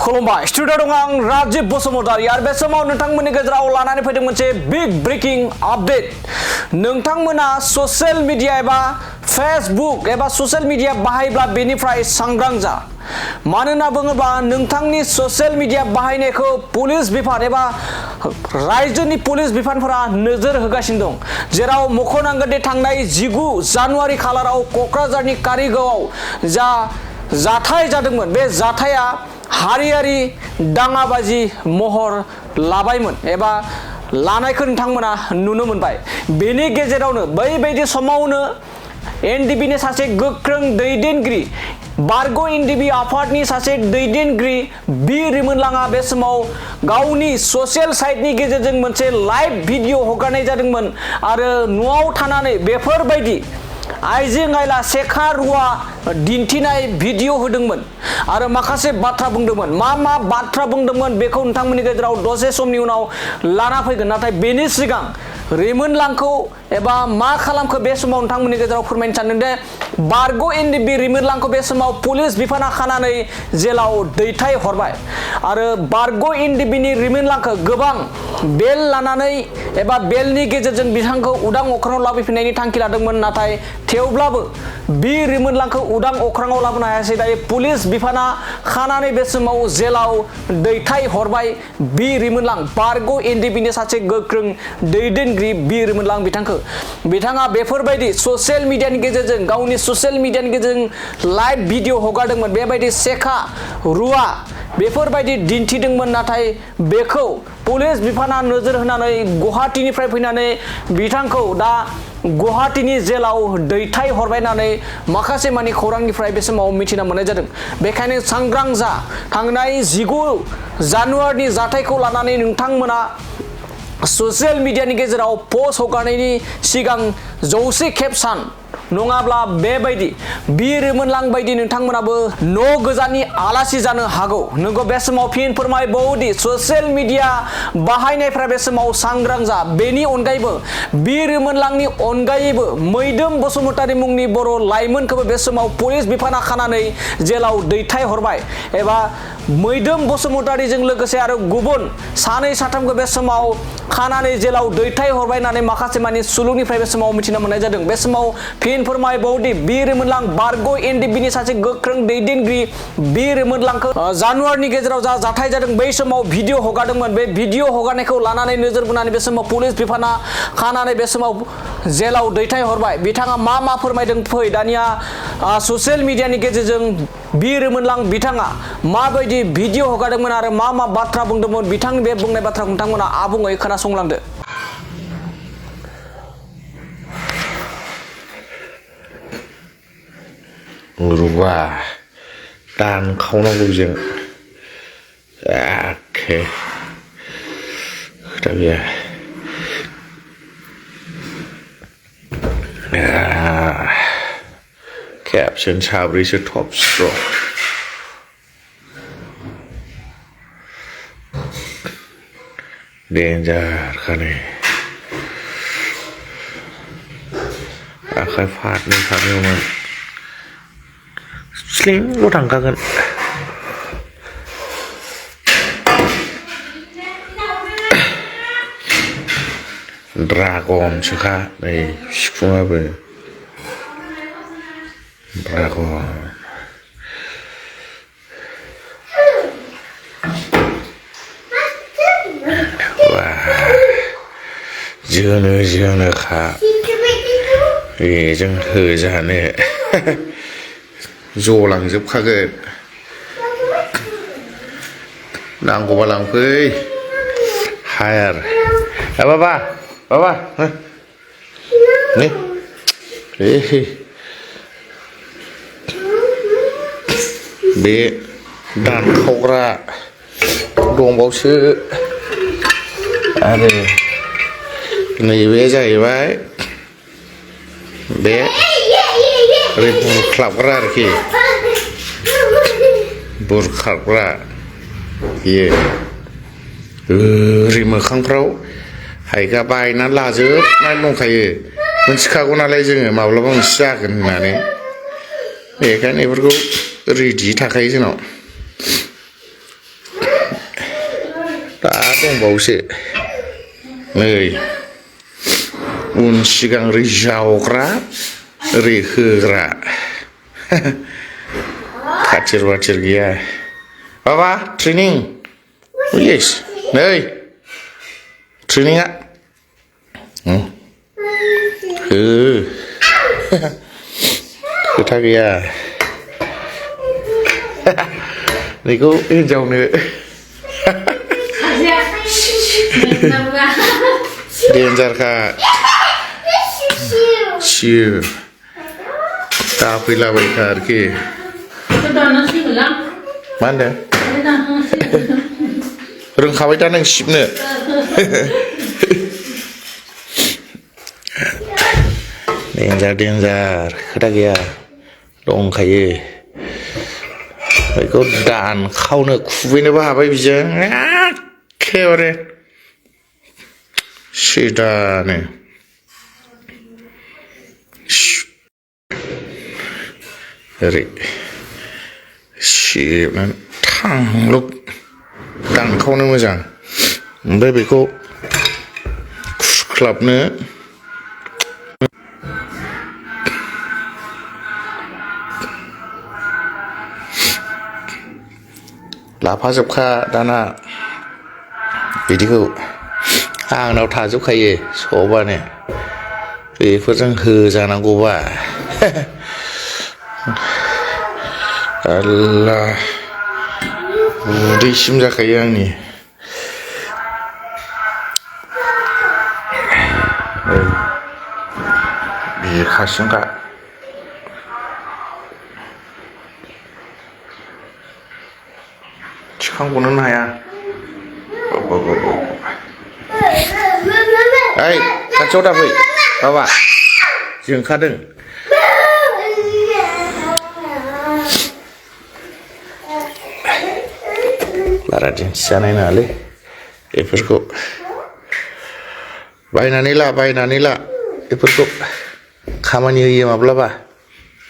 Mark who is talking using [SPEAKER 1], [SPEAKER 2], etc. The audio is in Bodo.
[SPEAKER 1] खुलुमबाय स्टुडिअ दं आं राजिब बसुमतारी आरो बे समाव नोंथांमोननि गेजेराव लानानै फैदों मोनसे बिग ब्रेकिं आपडेट नोंथांमोना ससियेल मिडिया एबा फेसबुक एबा ससियेल मिडिया बाहायब्ला बेनिफ्राय सांग्रां जा मानोना बुङोब्ला नोंथांनि ससियेल मिडिया बाहायनायखौ पुलिस बिफान एबा रायजोनि पुलिस बिफानफोरा नोजोर होगासिनो दं जेराव मख'नांगोन दि थांनाय 19 जानुवारि खालाराव क'क्राझारनि कारिगावआव जा जाथाय जादोंमोन बे जाथाया हारियारि दाङाबाजि महर लाबायमोन एबा लानायखौ नोंथांमोना नुनो मोनबाय बेनि गेजेरावनो बैबायदि समावनो एनडिएफबि सासे गोख्रों दैदेनगिरि बारग' एनडिएफबि आफादनि सासे दैदेनगिरि बि रिमोनलाङा बे समाव गावनि ससियेल साइटनि गेजेरजों मोनसे लाइभ भिडिअ हगारनाय जादोंमोन आरो न'आव थानानै बेफोरबायदि आइजें आइला सेखा रुवा दिन्थिनाय भिडिअ होदोंमोन आरो माखासे बाथ्रा बुंदोंमोन मा बाथ्रा बुंदोंमोन बेखौ नोंथांमोननि गेजेराव दसे समनि उनाव लाना फैगोन नाथाय बेनि सिगां रिमोनलांखौ एबा मा खालामखो बे समाव नोंथांमोननि गेजेराव फोरमायनो सानदों दे बारग' एनडिएफबि रिमोनलांखौ बे समाव पुलिस बिफाना खानानै जेलाव दैथाय हरबाय आरो बारग' एनडिएफबिनि रिमोनलांखौ गोबां बेल लानानै एबा बेलनि गेजेरजों बिथांखौ उदां अख्राङाव लाबोफिननायनि थांखि लादोंमोन नाथाय थेवब्लाबो बि रिमोनलांखौ उदां अख्राङाव लाबोनो हायासै दायो पुलिस बिफाना खानानै बे समाव जेलाव दैथाय हरबाय बि रिमोनलां बारग' एनडिएफबिनि सासे गोख्रों दैदेनगिरि बि रिमोनलां बिथाङा बेफोरबायदि ससियेल मिडियानि गेजेरजों गावनि ससियेल मिडियानि गेजेरजों लाइभ भिडिअ हगारदोंमोन बेबायदि सेखा रुवा बेफोरबायदि दिन्थिदोंमोन नाथाय बेखौ पुलिस बिफाना नोजोर होनानै गुवाहाटीनिफ्राय फैनानै बिथांखौ दा गुवाहाटीनि जेलाव दैथाय हरबाय होननानै माखासे मानि खौरांनिफ्राय बे समाव मिथिना मोननाय जादों बेखायनो सांग्रां जा थांनाय 19 जानुवारिनि जाथायखौ लानानै नोंथांमोना ससियेल मिडियानि गेजेराव पोस्ट हगारनायनि सिगां 100 खेब सान नङाब्ला बेबायदि बि रिमोनलां बायदि नोंथांमोनाबो न' गोजाननि आलासि जानो हागौ नोंगौ बे समाव फिन फोरमायबावोदि ससियेल मिडिया बाहायनायफ्रा बे समाव सांग्रां जा बेनि अनगायैबो बि रिमोनलांनि अनगायैबो मैदोम बसुमतारी मुंनि बर' लाइमोनखौबो बे समाव पुलिस बिफाना खानानै जेलाव दैथाय हरबाय एबा मैदोम बसुमतारीजों लोगोसे आरो गुबुन सानै साथामखौ बे समाव खानानै जेलाव दैथाय हरबाय होननानै माखासे मानि सुलुंनिफ्राय बे समाव मिथिना मोननाय जादों बे समाव फिन फोरमायबावोदि बि रिमोनलां बारग' एनडिएफबिनि सासे गोख्रों दैदेनगिरि बि रिमोनलांखौ जानुवारिनि गेजेराव जा जाथाय जादों बै समाव भिडिअ हगारदोंमोन बे भिडिअ हगारनायखौ लानानै नोजोर बोनानै बे समाव पुलिस बिफाना खानानै बे समाव जेलाव दैथाय हरबाय बिथाङा मा फोरमायदों फै दानिया ससियेल मिडियानि गेजेरजों बि रिमोनलां बिथाङा माबायदि भिडिअ हगारदोंमोन आरो मा बाथ्रा बुंदोंमोन बिथांनि बे बुंनाय बाथ्राखौ नोंथांमोना आबुङै खोनासंलांदो
[SPEAKER 2] रुवा दानखावनांगौ जों एखे खोथा गैया खेबसेनो साब्रैसो टप स्ट्रक डेन्जार खाने आखाइ फारनैमोन स्लिंल' थांखागोन ड्रागनसोखा नै सिफुङाबो ड्रागन जोनोखा बेजों होजानो जलांजोबखागोन नांगौबा लांफै हायार बाबा नै बे दानखावग्रा दंबावसो आरो नैबे जाहैबाय बे ओरै बुरख्लाबग्रा आरोखि बुरखाबग्रा बेयो ओरै मोखांफ्राव हायगा बायनानै लाजोबनानै दंखायो मिथिखागौ नालाय जोङो माब्लाबा मोनसे जागोन होननानै बेखायनो बेफोरखौ रेडि थाखायो जोंनाव दा दंबावोसो नै उन सिगां ओरै जावग्रा ओरै होग्रा खाथिर बाथिर गैया बाबा ट्रेनिं yes नै ट्रेनिंआ खोथा गैया बेखौ हिनजावनो डेन्जारखा सियो दाफैलाबायखा आरोखि मा होनदों रोंखाबाय दा नों सिबनो डेन्जार खोथा गैया दंखायो बेखौ दानखावनो खुबैनोबो हाबाय बिजों एखेबारे सिदानो ओरै सिबनानै थांलुक दानखावनो मोजां ओमफ्राय बेखौ खुख्लाबनो लाफाजोबखा दाना बिदिखौ आंनाव थाजोबखायो सबानो बेफोरजों होजानांगौबा आल्लाह उदैसिम जाखायो आंनि बिखासिनखा थिखांग'नोनो हाया ओइ खाथियाव दाफै बाबा जोंखादों बारा दिन्थिजानाय नङालै बेफोरखौ बायनानै ला बेफोरखौ खामानि होयो माब्लाबा